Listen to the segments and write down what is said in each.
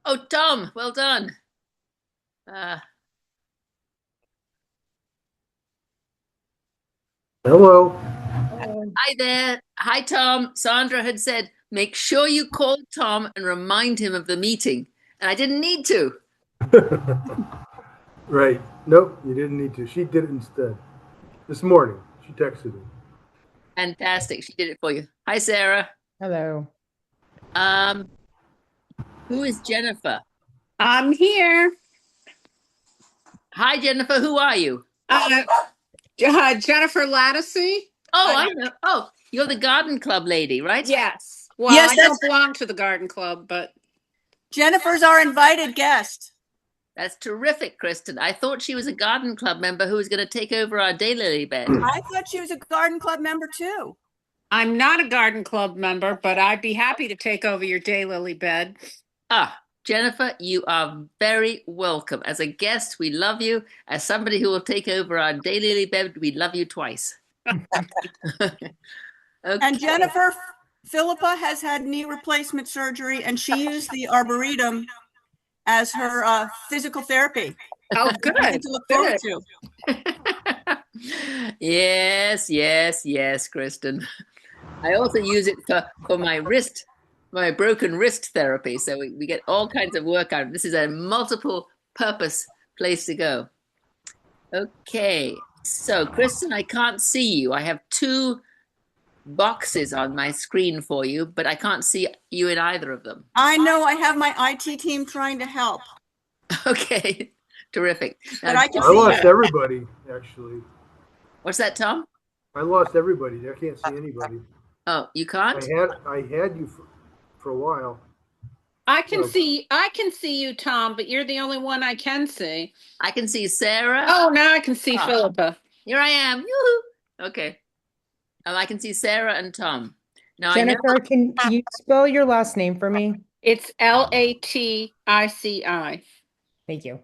Oh, Tom, well done. Uh, Hello. Hi there. Hi, Tom. Sandra had said, make sure you call Tom and remind him of the meeting. And I didn't need to. Right. Nope, you didn't need to. She did it instead. This morning, she texted me. Fantastic. She did it for you. Hi, Sarah. Hello. Um, who is Jennifer? I'm here. Hi, Jennifer. Who are you? Uh, Jennifer Latticy. Oh, I, I know. Oh, you're the garden club lady, right? yes. Well, Yes, I that's don't belong to the garden club, but Jennifer's our invited guest. That's terrific, Kristen. I thought she was a garden club member who was going to take over our daylily bed. I thought she was a garden club member too. I'm not a garden club member, but I'd be happy to take over your daylily bed. Ah, Jennifer, you are very welcome. As a guest, we love you. As somebody who will take over our daylily bed, we love you twice. And Okay. Jennifer, Philippa has had knee replacement surgery and she used the Arboretum as her physical therapy. Oh, Something good. to look forward Good. to. Yes, yes, yes, Kristen. I also use it for my wrist, my broken wrist therapy. So we get all kinds of work out. This is a multiple purpose place to go. Okay. So, Kristen, I can't see you. I have two boxes on my screen for you, but I can't see you in either of them. I know I have my IT team trying to help, Okay. Terrific. but Now, I can I see lost you. everybody, actually. what's that, Tom? I lost everybody. I can't see anybody. Oh, you I can't? had I had you for a while. Well, I can see you, Tom, but you're the only one I can see. I can see Sarah. Oh, now I can see Ah, Philippa. here I am. Yoo-hoo. Okay. I can see Sarah and Tom. Now I know Jennifer, can you spell your last name for me? It's Latici. Thank you.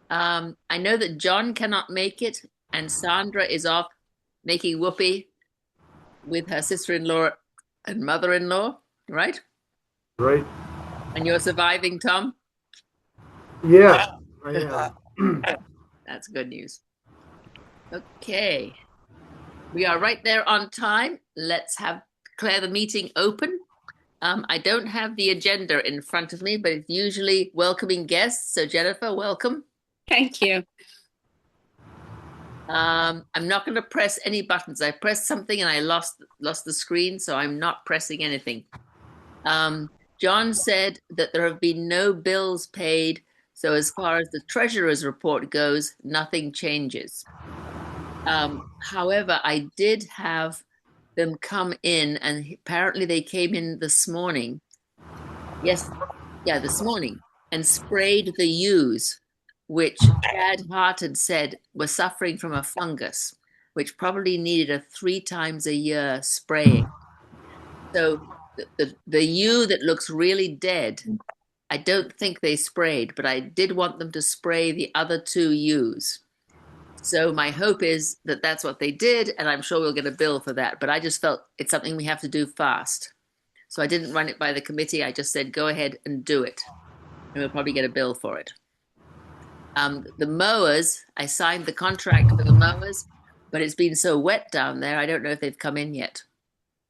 I know that John cannot make it and Sandra is off making whoopee with her sister-in-law and mother-in-law, right? right. And you're surviving, Tom? Yeah, I am. That's good news. Okay. We are right there on time. Let's have declare the meeting open. I don't have the agenda in front of me, but it's usually welcoming guests. So Jennifer, welcome. Thank you. I'm not going to press any buttons. I pressed something and I lost the screen, so I'm not pressing anything. John said that there have been no bills paid, so as far as the treasurer's report goes, nothing changes. However, I did have them come in, and apparently they came in this morning. Yes, yeah, this morning, and sprayed the ewes, which Chad Hart had said were suffering from a fungus, which probably needed a 3 times a year spraying. So the ewe that looks really dead, I don't think they sprayed, but I did want them to spray the other two ewes. So my hope is that that's what they did, and I'm sure we'll get a bill for that. But I just felt it's something we have to do fast. So I didn't run it by the committee. I just said, go ahead and do it. And we'll probably get a bill for it. The mowers, I signed the contract for the mowers, but it's been so wet down there, I don't know if they've come in yet.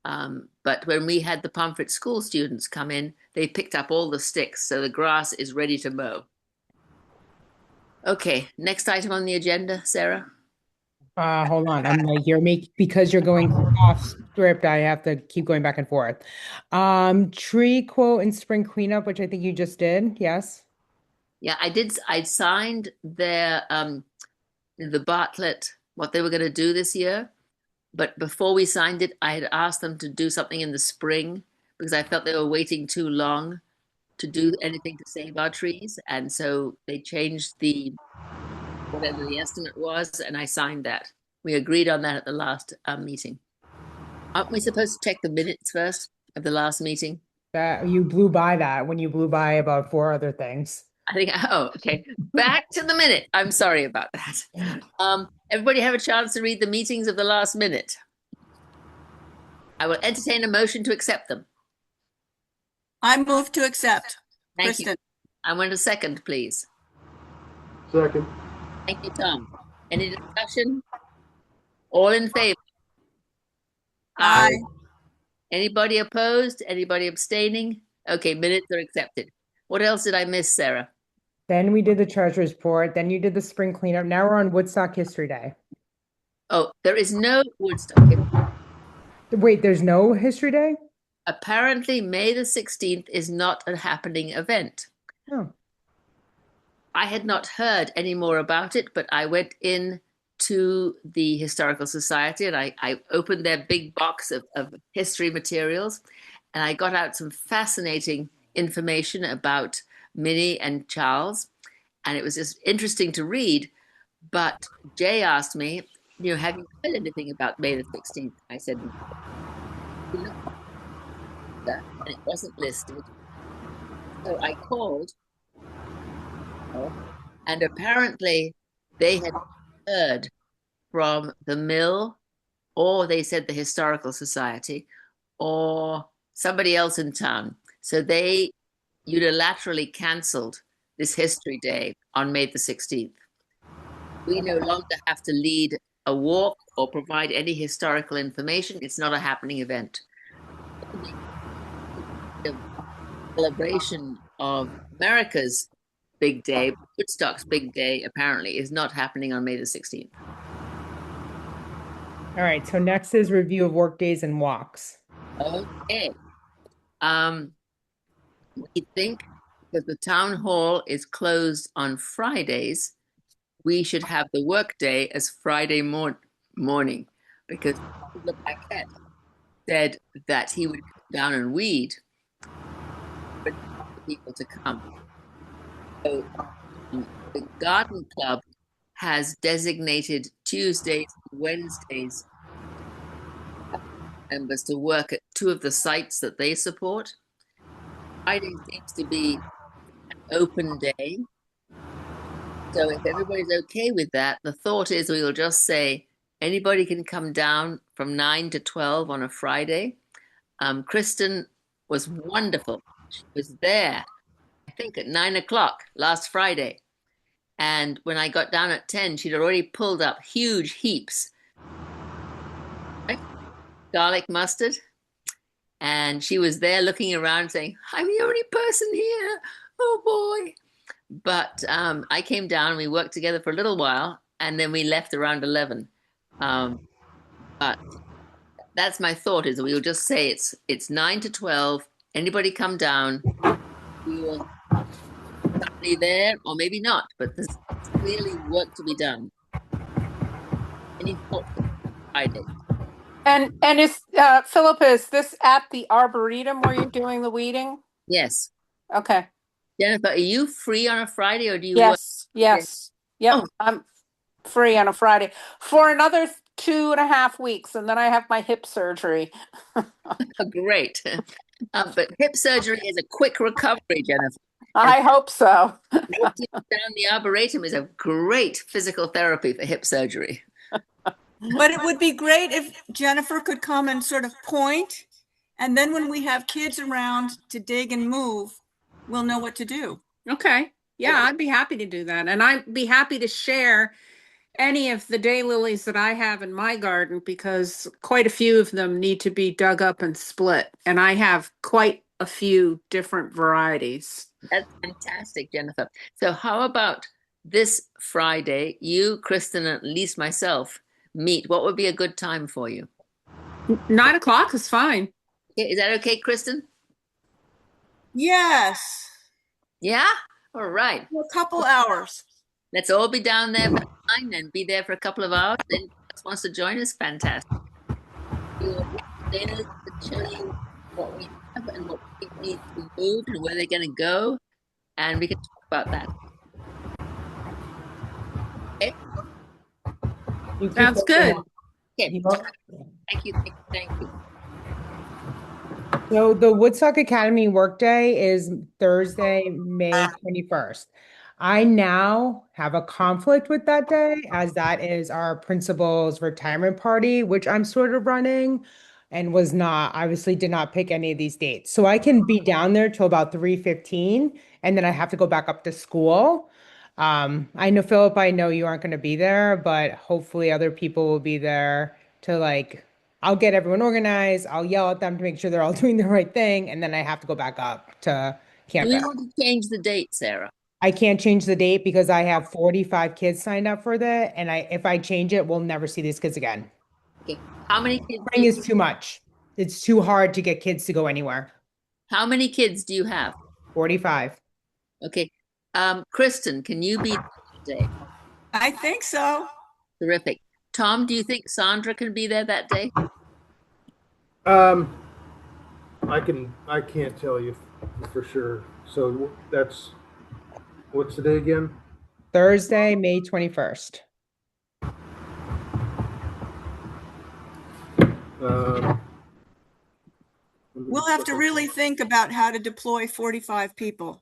But when we had the Pomfret school students come in, they picked up all the sticks, so the grass is ready to mow. Okay, next item on the agenda, Sarah. Hold on. I'm like, because you're going off script, I have to keep going back and forth. Tree quote and spring cleanup, which I think you just did. Yes. Yeah, I did. I signed the Bartlett what they were going to do this year, but before we signed it, I had asked them to do something in the spring because I felt they were waiting too long to do anything to save our trees, and so they changed the whatever the estimate was, and I signed that. We agreed on that at the last meeting. Aren't we supposed to check the minutes first of the last meeting? That you blew by that when you blew by about four other things. I think, oh, okay. Back to the minute. I'm sorry about that. Everybody have a chance to read the meetings of the last minute. I will entertain a motion to accept them. I move to accept. Thank you. Kristen. I want a second, please. Second. Thank you, Tom. Any discussion? All in favor? Aye. Anybody opposed? Anybody abstaining? Okay, minutes are accepted. What else did I miss, Sarah? Then we did the treasurer's report. Then you did the spring cleanup. Now we're on Woodstock History Day. Oh, there is no Woodstock. Wait, there's no History Day? Apparently, May the 16th is not a happening event. Oh. I had not heard any more about it, but I went in to the Historical Society and I opened their big box of history materials and I got out some fascinating information about Minnie and Charles. And it was just interesting to read. But Jay asked me, have you heard anything about May the 16th? I said, no, and it wasn't listed. So I called, and apparently they had heard from the mill, or they said the Historical Society, or somebody else in town. So they unilaterally canceled this History Day on May the 16th. We no longer have to lead a walk or provide any historical information. It's not a happening event. The celebration of America's big day, Woodstock's big day, apparently, is not happening on May the 16th. All right, so next is review of work days and walks. Okay. We think that the town hall is closed on Fridays. We should have the work day as Friday morning because the Paquette said that he would come down and weed for people to come. So the garden club has designated Tuesdays and Wednesdays members to work at two of the sites that they support. Friday seems to be an open day. So if everybody's okay with that, the thought is we will just say anybody can come down from 9 to 12 on a Friday. Kristen was wonderful. She was there, I think, at 9 o'clock last Friday. And when I got down at 10, she'd already pulled up huge heaps. Right? Garlic mustard. And she was there looking around saying, I'm the only person here. Oh boy. But I came down and we worked together for a little while and then we left around 11. But that's my thought is we will just say it's 9 to 12. Anybody come down, we will be there or maybe not, but there's clearly work to be done. Any thoughts on Friday? And is Philippa, is this at the Arboretum where you're doing the weeding? Yes. Okay. Jennifer, are you free on a Friday or do you work? Yes. Yep. Oh. I'm free on a Friday for another 2.5 weeks, and then I have my hip surgery. Great. But hip surgery is a quick recovery, Jennifer. I hope so. Walking down the Arboretum is a great physical therapy for hip surgery. But it would be great if Jennifer could come and sort of point, and then when we have kids around to dig and move, we'll know what to do. Okay. Yeah, I'd be happy to do that. And I'd be happy to share any of the daylilies that I have in my garden because quite a few of them need to be dug up and split. And I have quite a few different varieties. That's fantastic, Jennifer. So how about this Friday, you, Kristen, and at least myself meet? What would be a good time for you? 9 o'clock is fine. Is that okay, Kristen? Yes. Yeah? All right. For a couple hours. Let's all be down there by 9 and be there for a couple of hours. Then wants to join us, fantastic. We'll show you what we have and what we need to move and where they're going to go, and we can talk about that. Okay. Sounds good. Okay. Thank you. Thank you. So the Woodstock Academy workday is Thursday, May 21st. I now have a conflict with that day as that is our principal's retirement party, which I'm sort of running. and was not, obviously did not pick any of these dates. So I can be down there till about 3:15 and then I have to go back up to school. I know Philip, I know you aren't going to be there, but hopefully other people will be there to like, I'll get everyone organized. I'll yell at them to make sure they're all doing the right thing. And then I have to go back up to Do we campus. want to change the date, Sarah? I can't change the date because I have 45 kids signed up for that. And if I change it, we'll never see these kids again. Okay. How many kids Spring is too much. It's too hard to get kids to go anywhere. how many kids do you have? 45. Okay. Kristen, can you be there that day? I think so. Terrific. Tom, do you think Sandra can be there that day? Um, I can't tell you for sure. So what's the day again? Thursday, May 21st. Um, We'll have to really think about how to deploy 45 people.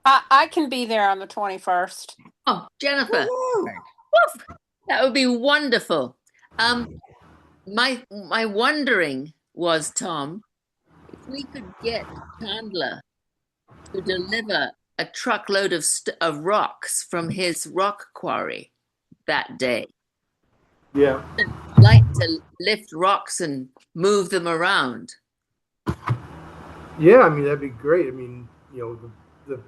I can be there on the 21st. Oh, Jennifer. Woo! Woof. That would be wonderful. My wondering was, Tom, if we could get Chandler to deliver a truckload of rocks from his rock quarry that day. yeah. I'd like to lift rocks and move them around. Yeah, I mean that'd be great. I mean, the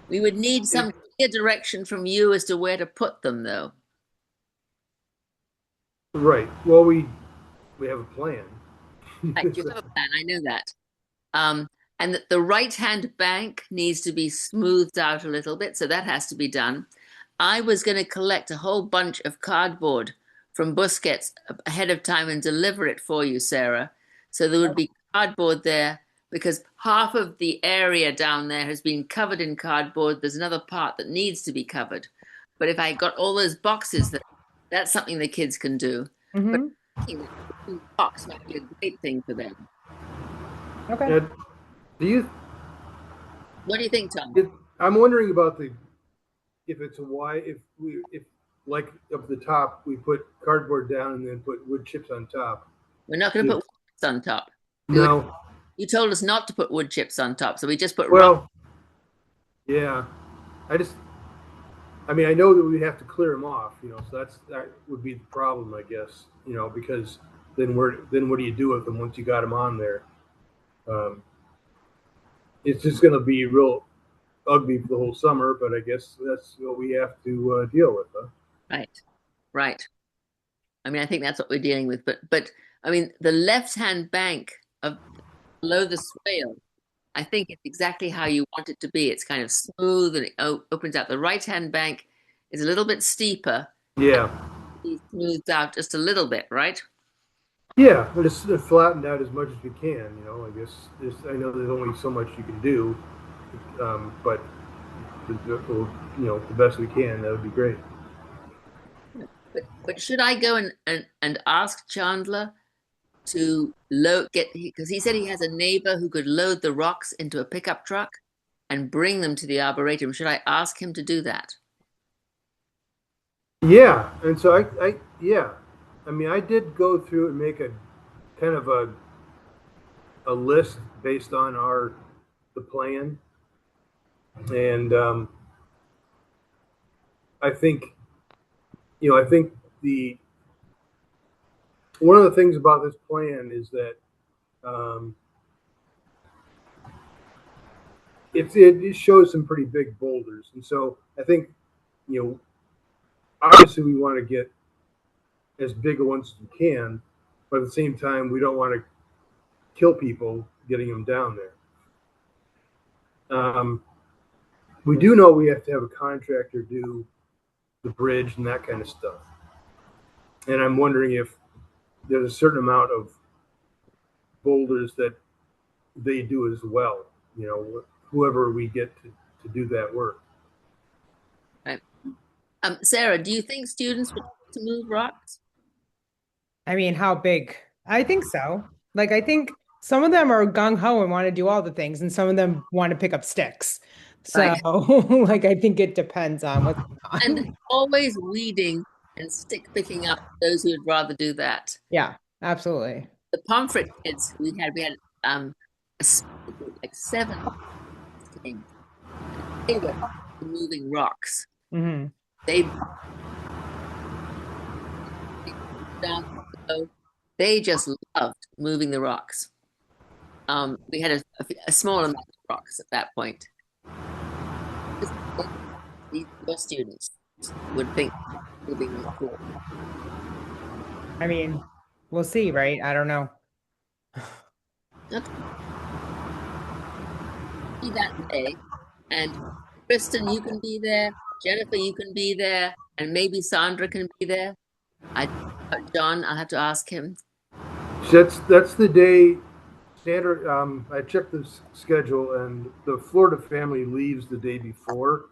We would need some clear direction from you as to where to put them, though. right. Well, we have a plan. Right, you have a plan. I know that. And that the right-hand bank needs to be smoothed out a little bit, so that has to be done. I was going to collect a whole bunch of cardboard from Busquets ahead of time and deliver it for you, Sarah. So there would be cardboard there because half of the area down there has been covered in cardboard. There's another part that needs to be covered. But if I got all those boxes, that's something the kids can do. But I think the box might be a great thing for them. Okay. Now, What do you think, Tom? I'm wondering about if it's a why if like up the top we put cardboard down and then put wood chips on top. We're not going to put wood chips on top. No. You told us not to put wood chips on top, so we just put Well, yeah. I mean, I know that we have to clear them off, so that would be the problem, I guess, because then what do you do with them once you got them on there? It's just going to be real ugly for the whole summer, but I guess that's what we have to deal with, huh? Right. I mean, I think that's what we're dealing with, but I mean, the left-hand bank of below the swale, I think it's exactly how you want it to be. It's kind of smooth and it opens out. The right-hand bank is a little bit steeper. Yeah. It smooths out just a little bit, right? Yeah, but it's flattened out as much as we can. I guess I know there's only so much you can do, but the best we can, that would be great. But should I go and ask Chandler to because he said he has a neighbor who could load the rocks into a pickup truck and bring them to the Arboretum. Should I ask him to do that? Yeah, and so I mean, I did go through and make a kind of a list based on the plan, and I think one of the things about this plan is that it shows some pretty big boulders, and so I think obviously we want to get as big a ones as we can, but at the same time we don't want to kill people getting them down there. We do know we have to have a contractor do the bridge and that kind of stuff, and I'm wondering if there's a certain amount of boulders that they do as well, whoever we get to do that work. Right. Sarah, do you think students would like to move rocks? I mean, how big? I think so. Like, I think some of them are gung-ho and want to do all the things, and some of them want to pick up sticks. So, Right. like, I think it depends on what's going on. And always weeding and stick picking up those who would rather do that. Yeah. Absolutely. The Pomfret kids we had like 7 came. They were moving rocks. Hmm. They down below. They just loved moving the rocks. We had a small amount of rocks at that point. Your students would think moving was cool. I mean, we'll see, right? I don't know. Not be that day. And Kristen, you can be there. Jennifer, you can be there. And maybe Sandra can be there. John, I'll have to ask him. That's the day. Standard. I checked the schedule, and the Florida family leaves the day before,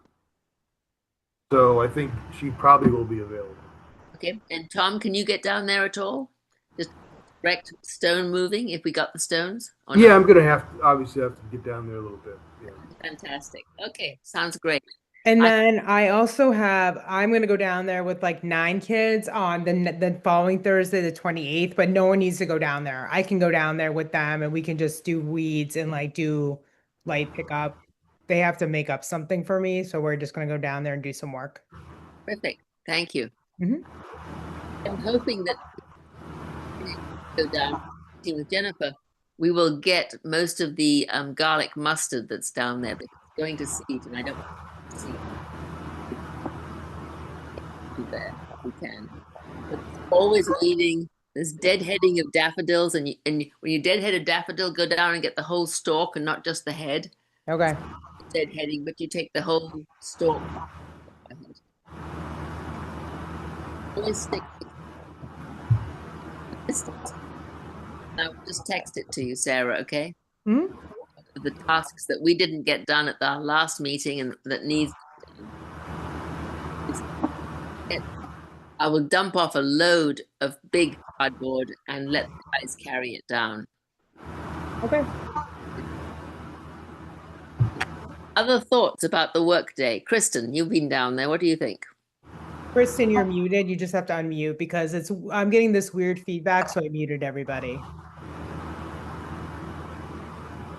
so I think she probably will be available. Okay. And Tom, can you get down there at all? Just direct stone moving if we got the stones? Or Yeah, not? I'm gonna obviously have to get down there a little bit. Yeah. Fantastic. Okay. Sounds great. And I then I also I'm going to go down there with like 9 kids on the following Thursday, the 28th, but no one needs to go down there. I can go down there with them and we can just do weeds and like do light pickup. They have to make up something for me, so we're just going to go down there and do some work. Perfect. Thank you. Mhm. I'm hoping that go down with Jennifer, we will get most of the garlic mustard that's down there, but it's going to seed, and I don't see it there. We can. But it's always weeding. There's deadheading of daffodils, and when you deadhead a daffodil, go down and get the whole stalk and not just the head. Okay. Deadheading, but you take the whole stalk. Always stick. I'll just text it to you, Sarah, okay? Mhm. The tasks that we didn't get done at our last meeting and that needs I will dump off a load of big cardboard and let the guys carry it down. Okay. Other thoughts about the workday? Kristen, you've been down there. What do you think? Kristen, you're muted. You just have to unmute because I'm getting this weird feedback, so I muted everybody.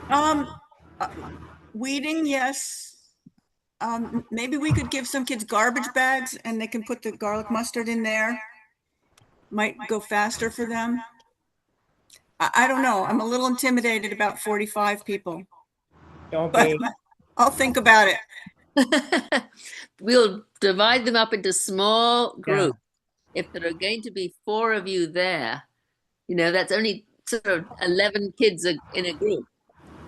Uh, Weeding, yes. Maybe we could give some kids garbage bags and they can put the garlic mustard in there. Might go faster for them. I don't know. I'm a little intimidated about 45 people, Don't but be. I'll think about it. We'll divide them up into small Yeah. groups. If there are going to be 4 of you there, that's only sort of 11 kids in a group.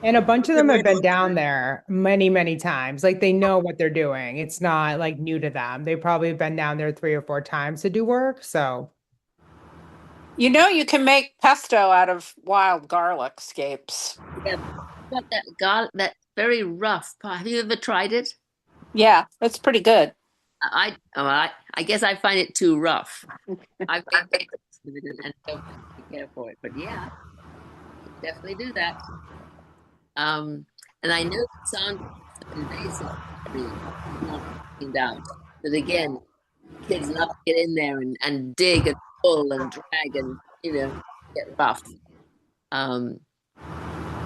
And a bunch of Good them way have to been look at down it. there many, many times. Like they know what they're doing. It's not like new to them. They probably have been down there 3 or 4 times to do work. So You know, you can make pesto out of wild garlic scapes. Yeah, but that garlic, that very rough part. Have you ever tried it? Yeah, that's pretty good. I guess I find it too rough. I've made pesto with it and don't really care for it, but yeah, definitely do that. And I know that Sandra has some invasive areas not cleaned out. But again, kids love to get in there and dig and pull and drag and get rough.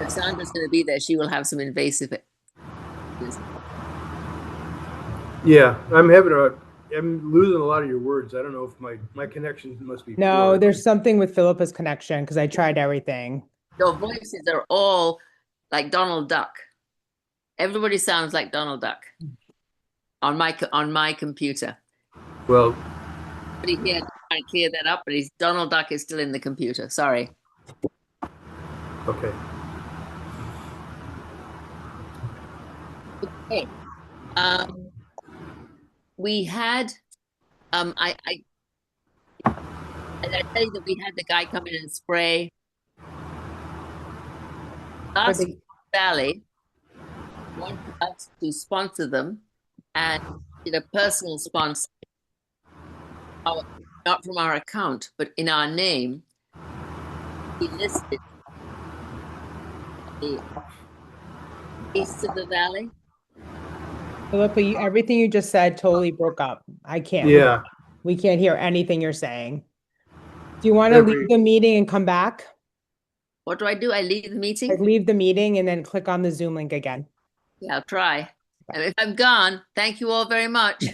If Sandra's going to be there, she will have some invasive. Yeah, I'm losing a lot of your words. I don't know if my connection must be no, poor. there's something with Philippa's connection because I tried everything. Your voices are all like Donald Duck. Everybody sounds like Donald Duck on my computer. Well, Somebody here trying to clear that up, but Donald Duck is still in the computer. Sorry. okay. Okay. We had I tell you that we had the guy come in and spray last Valley wanted us to sponsor them and did a personal sponsor, not from our account, but in our name. He listed the east of the valley. Philippa, everything you just said totally broke up. I can't. Yeah. We can't hear anything you're saying. Do you want to every, leave the meeting and come back? What do? I leave the Like meeting? leave the meeting and then click on the Zoom link again. Yeah, I'll try. And if I'm gone, thank you all very much.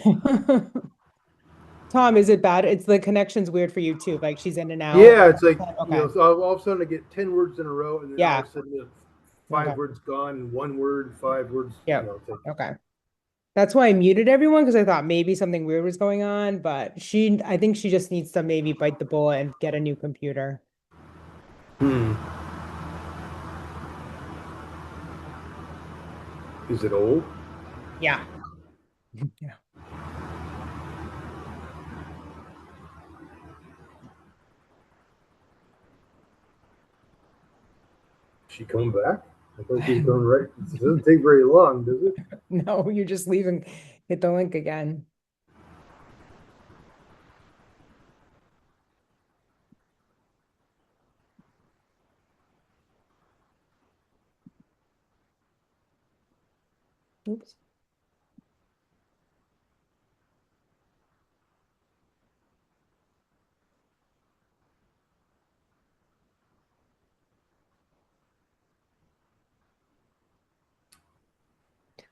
Tom, is it bad? It's the connection's weird for you too. Like she's in and out. yeah, it's like, Okay. so all of a sudden I get 10 words in a row, and then all Yeah. of a sudden it's Okay. 5 words gone, and 1 word, 5 words, Yep. it's like, Okay. That's why I muted everyone because I thought maybe something weird was going on, but I think she just needs to maybe bite the bullet and get a new computer. is it old? Yeah. Yeah. She coming back? I thought she was going right. It doesn't take very long, does it? No, you're just leaving. Hit the link again. Oops.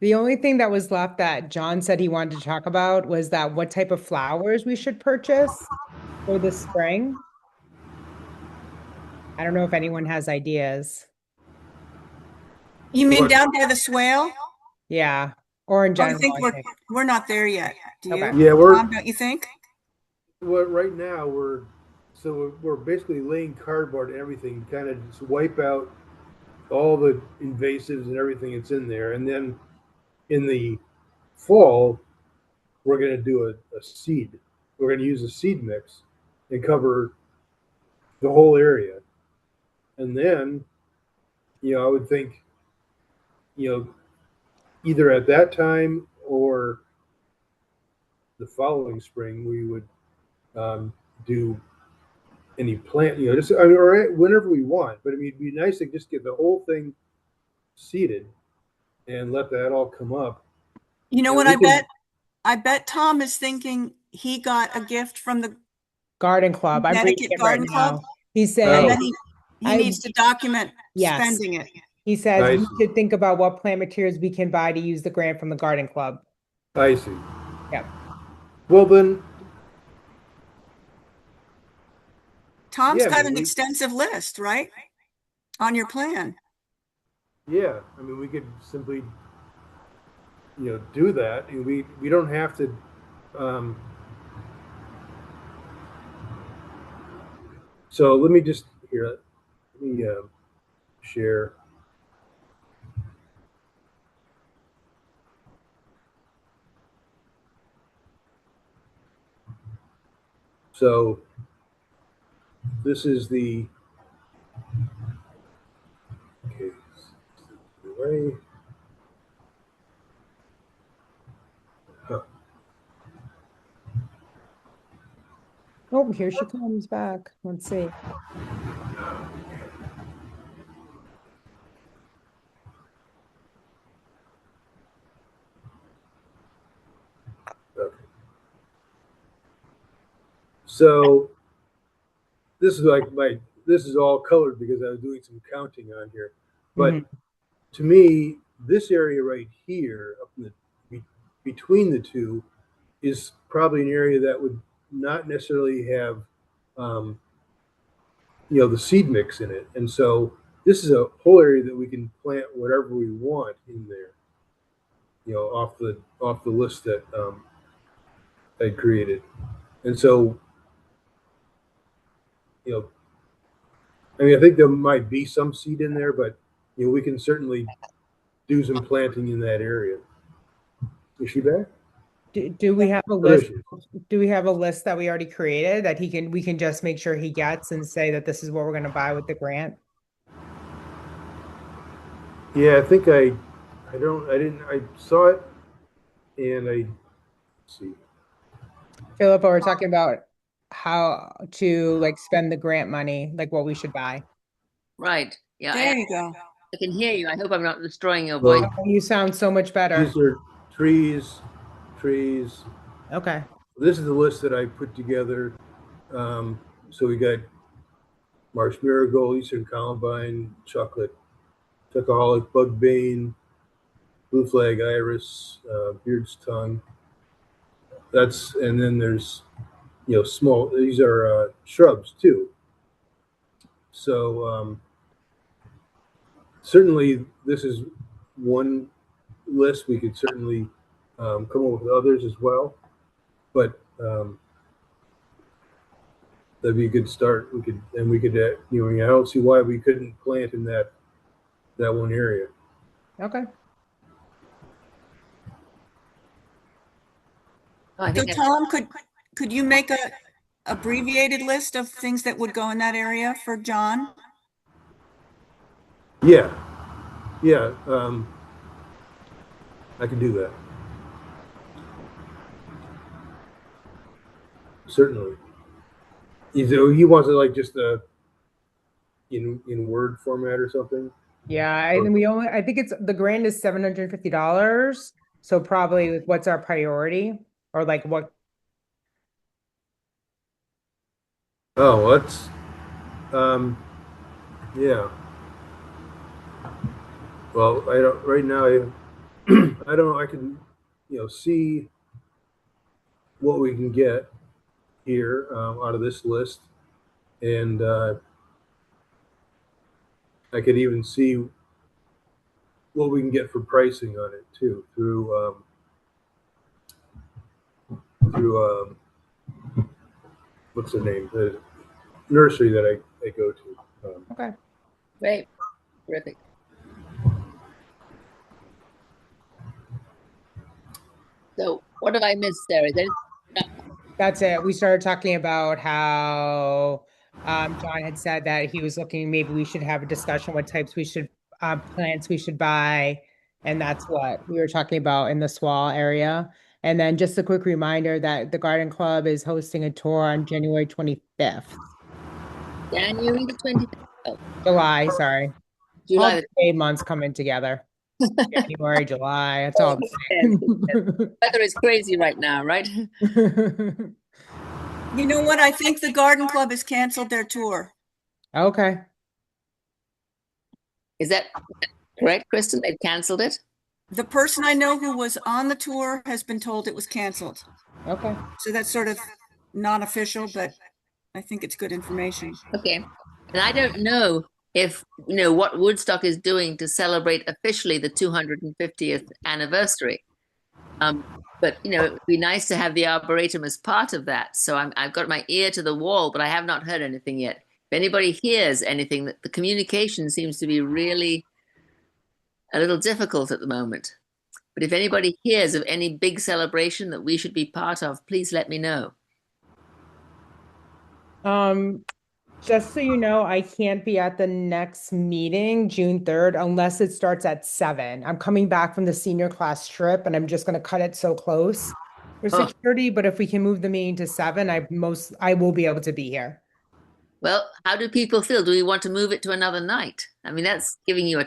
The only thing that was left that John said he wanted to talk about was that what type of flowers we should purchase for the spring. I don't know if anyone has ideas. You mean What? down by the swale? Yeah, or in I general, think I think. we're not there yet. Do you? Okay. Yeah, Tom, don't you think? right now we're basically laying cardboard and everything, kind of just wipe out all the invasives and everything that's in there, and then in the fall we're going to do a seed. We're going to use a seed mix and cover the whole area, and then I would think you know either at that time or the following spring we would do any plant, just I mean, or whenever we want. But I mean, it'd be nice to just get the whole thing seeded and let that all come up, You know and what we I can. bet? I bet Tom is thinking he got a gift from the Garden Club. I'm reading Connecticut it right Garden Club, now. He's and saying, then Oh, he I, needs to document yes. spending it. He says I we see. should think about what plant materials we can buy to use the grant from the Garden Club. I see. Yep. Well then, Tom's yeah. I got mean, an extensive list, right? On your plan. yeah. I mean, we could simply, do that, and we don't have to. Um, so let me just here. Let me share. So this is the okay. Way. Huh. Oh, here she comes back. Let's see. Okay. So this is like this is all colored because I was doing some counting on here. But Mhm. to me, this area right here, up in between the two, is probably an area that would not necessarily have, um, the seed mix in it. And so this is a whole area that we can plant whatever we want in there. Off the list that I created. And so, you know, I mean, I think there might be some seed in there, but we can certainly do some planting in that area. Is she back? Do we have a Oh, there list? she is. Do we have a list that we already created that we can just make sure he gets and say that this is what we're going to buy with the grant? Yeah, I think I saw it, and let's see. Philippa, we're talking about how to like spend the grant money, like what we should buy. Right. Yeah, There you go. I can hear you. I hope I'm not destroying your voice. Well, Oh, you sound so much better. these are trees, trees. Okay. This is the list that I put together. So we got Marsh Marigold, Eastern Columbine, Chocolate, Chocoholic, Bugbane, Blue Flag Iris, Beard's Tongue. And then there's, small, these are shrubs too. So certainly this is one list. We could certainly come up with others as well, but that'd be a good start. We could, I don't see why we couldn't plant in that one area. Okay. Oh, I So think Tom, could you make a abbreviated list of things that would go in that area for John? Yeah, I can do that. Certainly. He wants it like just in Word format or something. Yeah, I think it's the grant is $750. So probably what's our priority or like what? Oh, that's yeah. Well, I don't right now. I don't know. I can see what we can get here out of this list, and I could even see what we can get for pricing on it too through what's the name, the nursery that I go to. Okay. great, terrific. So what have I missed, Sarah? That's it. We started talking about how John had said that he was looking, maybe we should have a discussion what types we should plants we should buy. And that's what we were talking about in the Swall area. And then just a quick reminder that the Garden Club is hosting a tour on January 25th. January the 25th. Oh, July, sorry. All July. the 8 months coming together. January, July, it's all the Yes, same. weather is crazy right now, right? You know what? I think the Garden Club has canceled their tour. Okay. Is that correct, Kristen? They've canceled it? The person I know who was on the tour has been told it was canceled. Okay. So that's sort of non-official, but I think it's good information. Okay. And I don't know if, what Woodstock is doing to celebrate officially the 250th anniversary. But, it'd be nice to have the Arboretum as part of that. So I've got my ear to the wall, but I have not heard anything yet. If anybody hears anything, the communication seems to be really a little difficult at the moment. But if anybody hears of any big celebration that we should be part of, please let me know. Just so you know, I can't be at the next meeting, June 3rd, unless it starts at 7. I'm coming back from the senior class trip and I'm just going to cut it so close for 6:30. But if we can move the meeting to 7, I will be able to be here. Well, how do people feel? Do we want to move it to another night? I mean, that's giving you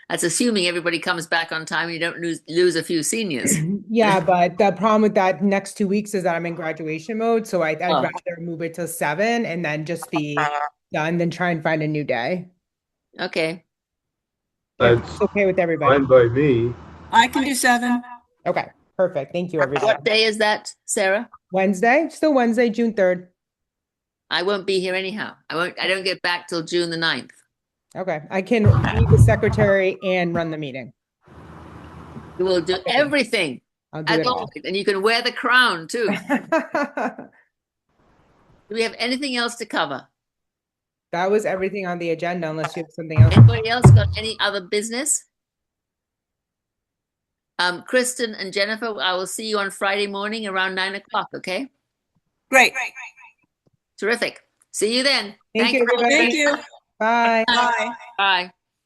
that's assuming everybody comes back on time and you don't lose a few seniors. Yeah, but the problem with that next 2 weeks is that I'm in graduation mode. So I'd rather move it to 7 and then just be done than try and find a new day. Okay. It's okay with everybody. Fine by me. I can do 7. Okay, perfect. Thank you, everybody. What day is that, Sarah? Wednesday, still Wednesday, June 3rd. I won't be here anyhow. I don't get back till June the 9th. Okay, I can be the secretary and run the meeting. You will do everything. I'll do it all. And you can wear the crown too. Do we have anything else to cover? That was everything on the agenda, unless you have something else. Anybody else got any other business? Kristen and Jennifer, I will see you on Friday morning around 9 o'clock, okay? Great. Terrific. See you then. Thank you, everybody. Thank you. Bye. Bye. Bye.